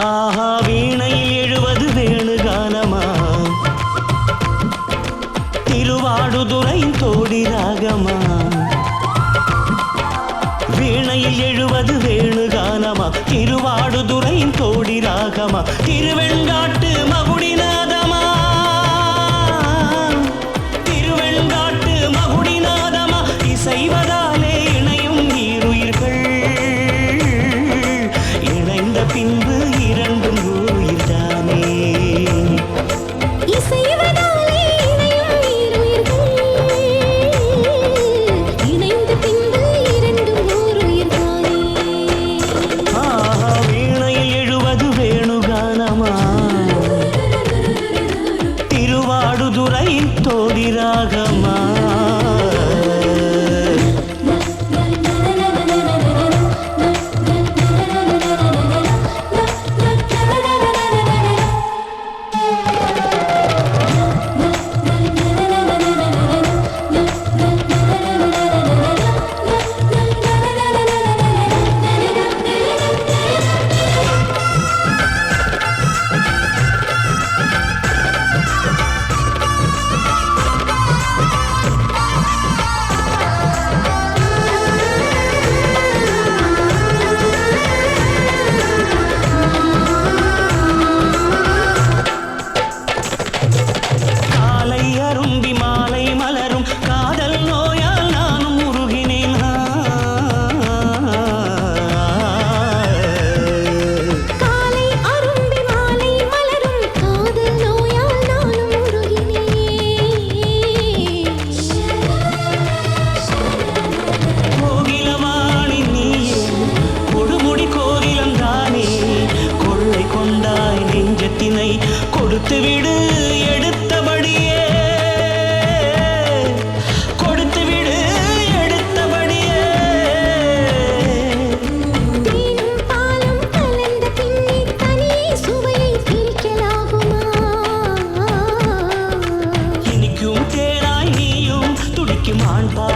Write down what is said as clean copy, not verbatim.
ஆஹா வீணையில் எழுவது வேணுகானமா திருவாடுதுறையின் தோடி ராகமா வீணையில் எழுவது வேணுகானமா திருவாடுதுறையின் தோடி ராகமா திருவெண்காட்டு மகுடிநாதமா திருவெண்காட்டு மகுடிநாதமா இசைவதாலே இணையும் ஈருயிர்கள் இணைந்த பின்பு இரண்டும் உயிர்தானே இசைவதாலே இணையும் ஈருயிர்கள் இணைந்த பின்பு இரண்டும் உயிர்தானே ஆஹா வீணையில் எழுவது வேணுகானமா திருவாடுதுறையின் தோடி ராகமா கொடுத்துவிடு எடுத்தபடியே கொடுத்துவிடு எடுத்தபடியே தேனும் பாலும் கலந்த பின்னே தனி சுவையை பிரிக்கலாகுமா இனிக்கும் தேனாய் நீயும் துடிக்கும் ஆண்பா